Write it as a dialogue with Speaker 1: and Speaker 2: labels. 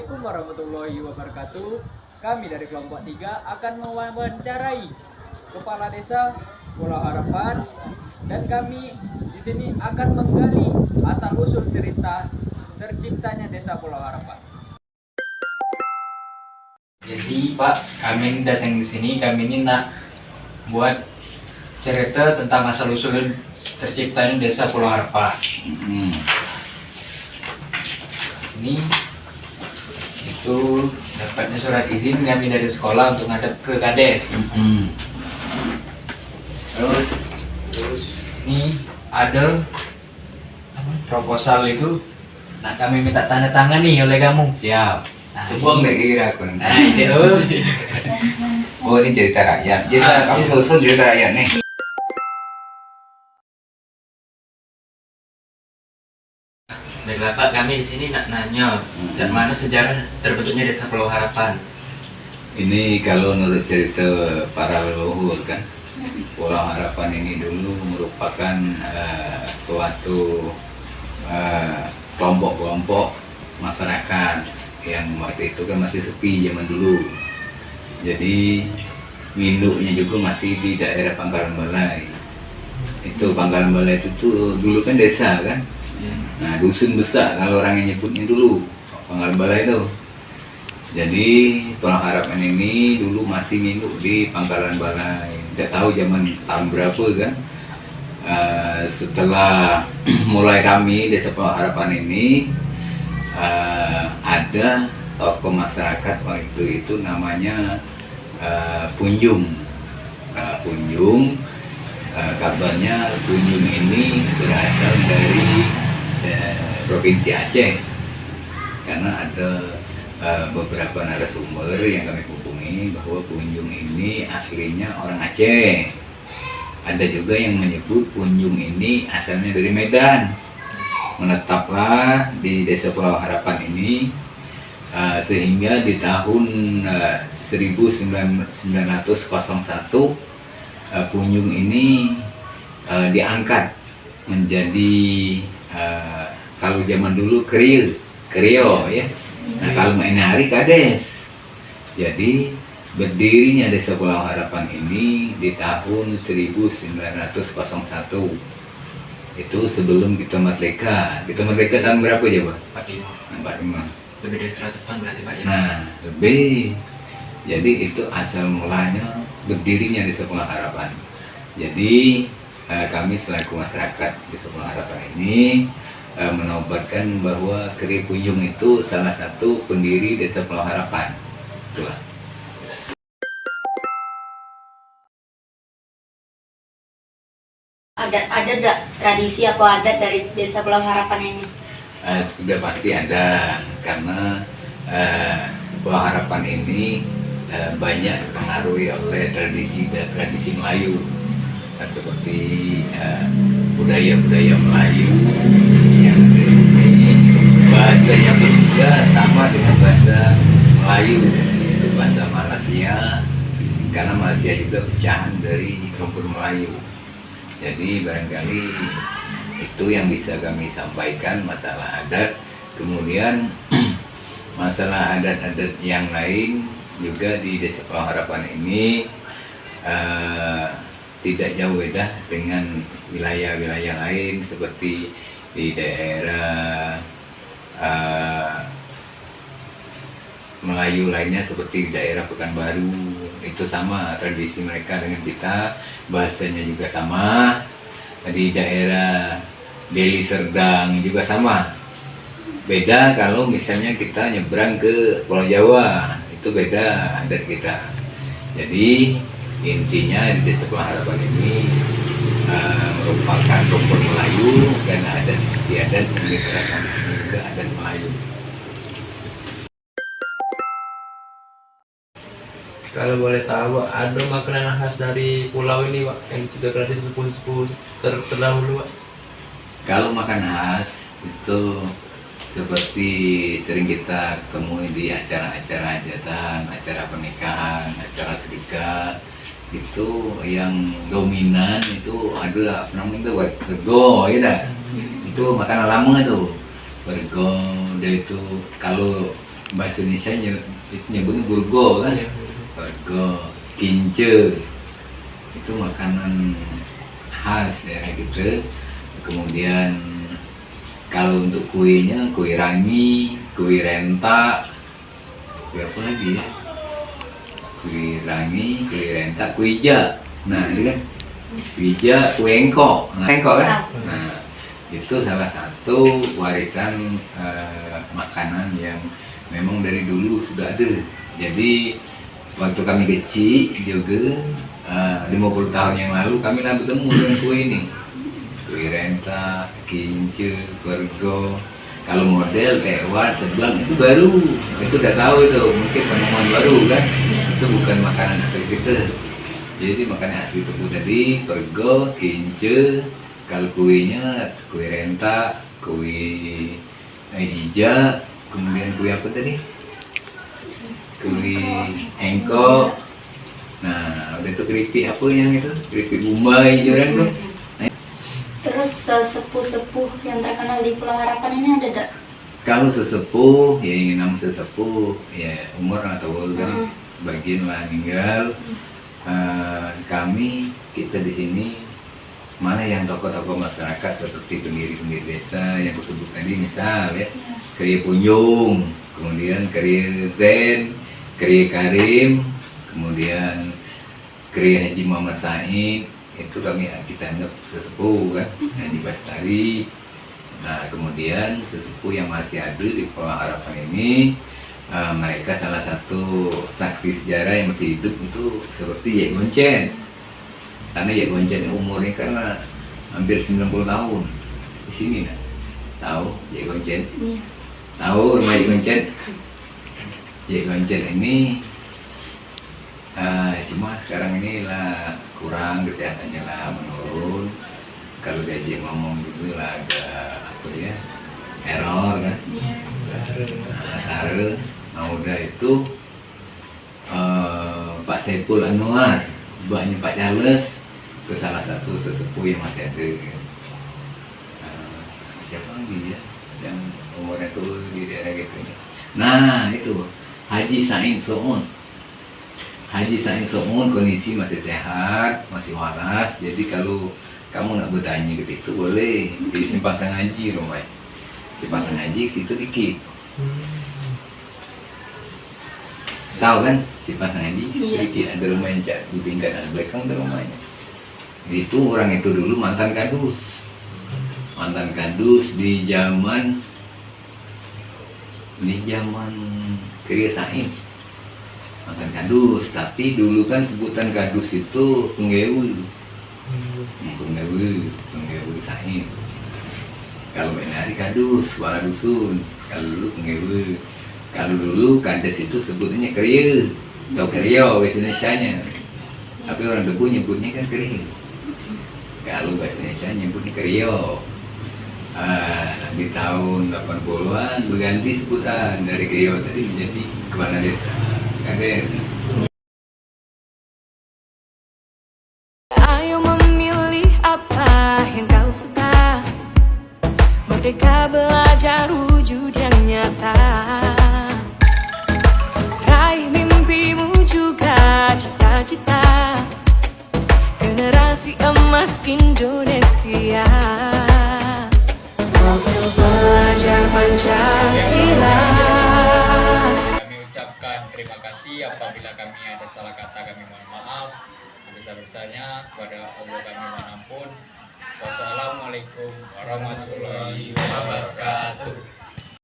Speaker 1: Assalamualaikum warahmatullahi wabarakatuh. Kami dari kelompok 3 akan mewawancarai Kepala Desa Pulau Harapan dan kami di sini akan menggali asal usul cerita terciptanya Desa Pulau Harapan.
Speaker 2: Jadi Pak, kami datang di sini, kami ini nak buat cerita tentang asal usul terciptanya Desa Pulau Harapan. Ini itu dapatnya surat izin kami dari sekolah untuk ngadep ke Kades. Terus ini ada proposal itu, nah kami minta tanda tangan nih oleh kamu.
Speaker 3: Siap.
Speaker 2: Nah,
Speaker 3: Buang deh kira aku.
Speaker 2: Nah itu.
Speaker 3: Oh, ini cerita rakyat. Kamu susun cerita rakyat nih.
Speaker 4: Baiklah Pak, kami di sini nak nanya, mana sejarah terbentuknya Desa Pulau Harapan?
Speaker 3: Ini kalau menurut cerita para leluhur kan, Pulau Harapan ini dulu merupakan suatu kelompok-kelompok masyarakat yang waktu itu kan masih sepi zaman dulu. Jadi induknya juga masih di daerah Pangkalan Balai. Itu Pangkalan Balai itu tuh dulu kan desa kan. Nah, dusun besar kalau orang yang nyebutnya dulu Pangkalan Balai itu. Jadi Pulau Harapan ini dulu masih nginduk di Pangkalan Balai. Tidak tahu zaman tahun berapa kan. Setelah mulai kami Desa Pulau Harapan ini ada tokoh masyarakat waktu itu namanya Punjung. Punjung, kabarnya Punjung ini berasal dari Provinsi Aceh, karena ada beberapa narasumber yang kami hubungi bahwa Punjung ini aslinya orang Aceh. Ada juga yang menyebut Punjung ini asalnya dari Medan. Menetaplah di Desa Pulau Harapan ini sehingga di tahun 1901 Punjung ini diangkat menjadi kalau zaman dulu Krio ya. Nah, kalau main hari Kades. Jadi berdirinya Desa Pulau Harapan ini di tahun 1901. Itu sebelum kita merdeka. Kita merdeka tahun berapa ya, Pak?
Speaker 4: 45.
Speaker 3: 45.
Speaker 4: Lebih dari 100 tahun berarti Pak ya?
Speaker 3: Nah, lebih. Jadi itu asal mulanya berdirinya Desa Pulau Harapan. Jadi kami selaku masyarakat Desa Pulau Harapan ini menobatkan bahwa Kri Punjung itu salah satu pendiri Desa Pulau Harapan. Itulah.
Speaker 5: Ada tradisi atau adat dari Desa Pulau Harapan ini?
Speaker 3: Sudah pasti ada, karena Pulau Harapan ini banyak dipengaruhi oleh tradisi Melayu, seperti budaya-budaya Melayu yang ada di sini. Bahasanya pun juga sama dengan bahasa Melayu, yaitu bahasa Malaysia, karena Malaysia juga pecahan dari rumpun Melayu. Jadi barangkali itu yang bisa kami sampaikan masalah adat. Kemudian masalah adat-adat yang lain juga di Desa Pulau Harapan ini tidak jauh beda dengan wilayah-wilayah lain seperti di daerah Melayu lainnya, seperti di daerah Pekanbaru. Itu sama tradisi mereka dengan kita, bahasanya juga sama. Di daerah Deli Serdang juga sama. Beda kalau misalnya kita nyebrang ke Pulau Jawa, itu beda adat kita. Jadi intinya di Desa Pulau Harapan ini merupakan rumpun Melayu dan adat istiadat yang diterapkan di sini juga adat Melayu.
Speaker 4: Kalau boleh tahu, ada makanan khas dari pulau ini Pak, yang sudah tradisi sepuh-sepuh terdahulu Pak?
Speaker 3: Kalau makan khas itu seperti sering kita temui di acara-acara hajatan, acara pernikahan, acara sedekah, itu yang dominan itu ada apa namanya itu bergo, ya dah. Itu makanan lama itu bergo. Dia itu kalau bahasa Indonesia itu nyebutnya burgo kan,
Speaker 4: Iya.
Speaker 3: burgo, kince, itu makanan khas daerah kita. Kemudian kalau untuk kuenya, kue rangi, kue rentak, kue apa lagi ya? Kue rangi, kue rentak, kue ija. Nah, itu kan kue ija, kue engkok. Nah, engkok kan? Nah, itu salah satu warisan makanan yang memang dari dulu sudah ada. Jadi waktu kami kecil juga 50 tahun yang lalu kami lah bertemu dengan kue ini. Kue rentak, kince, burgo. Kalau model tewan, sebelang itu baru. Itu tidak tahu itu, mungkin penemuan baru kan. Itu bukan makanan asli kita. Jadi makanan asli itu tadi burgo, kince. Kalau kuenya kue rentak, kue hijau, kemudian kue apa tadi? Kue engkok. Nah, udah itu keripik apa yang itu? Keripik Bombay juga tuh.
Speaker 5: Terus sepuh-sepuh yang terkenal di Pulau Harapan ini ada tak?
Speaker 3: Kalau sesepuh, ya ingin nama sesepuh, ya umur atau kan sebagian lah meninggal. Kita di sini mana yang tokoh-tokoh masyarakat seperti pendiri-pendiri desa yang aku sebut tadi, misal ya Kriya Punjung, kemudian Kriya Zen, Kriya Karim, kemudian Kriya Haji Muhammad Said, itu kita anggap sesepuh kan, Haji Bastari. Nah, kemudian sesepuh yang masih ada di Pulau Harapan ini, mereka salah satu saksi sejarah yang masih hidup itu seperti Yek Goncen. Karena Yek Goncen umurnya karena hampir 90 tahun di sini, nah. Tahu Yek Goncen?
Speaker 5: Iya.
Speaker 3: Tahu rumah Yek Goncen? Yek Goncen ini cuma sekarang ini lah kurang kesehatannya lah, menurun. Kalau diajak ngomong gitu lah agak apa ya, error kan. Nah, Sarel, nah udah itu Pak Saiful Anwar, mbaknya Pak Charles, itu salah satu sesepuh yang masih ada. Siapa lagi ya yang umurnya tuh di daerah gitu ini? Nah itu Haji Said Soun. Haji Said Soun kondisi masih sehat, masih waras. Jadi kalau kamu nak bertanya ke situ boleh di Simpang Sangaji rumahnya. Simpang Sangaji situ dikit. Tahu kan Simpang Sangaji situ
Speaker 5: Iya.
Speaker 3: dikit, ada rumah yang di tingkat belakang ada rumahnya. Itu orang itu dulu mantan kadus. Mantan kadus di zaman Kriya Said. Mantan kadus, tapi dulu kan sebutan kadus itu penggewul. Penggewul Said. Kalau hari kadus, wala dusun. Kalau dulu penggewul. Kalau dulu kades itu sebutnya kriya atau kriya bahasa Indonesianya. Tapi orang Tebu nyebutnya kan kriya. Kalau bahasa Indonesia nyebutnya kriya. Di tahun 80-an berganti sebutan dari kriya tadi menjadi kepala desa. Kades.
Speaker 6: Ayo memilih apa yang kau suka. Merdeka belajar wujud yang nyata. Raih mimpimu juga cita-cita. Generasi emas Indonesia. Profil belajar Pancasila.
Speaker 2: Kami ucapkan terima kasih apabila kami ada salah kata, kami mohon maaf sebesar-besarnya. Kepada Allah kami mohon ampun. Wassalamualaikum warahmatullahi wabarakatuh.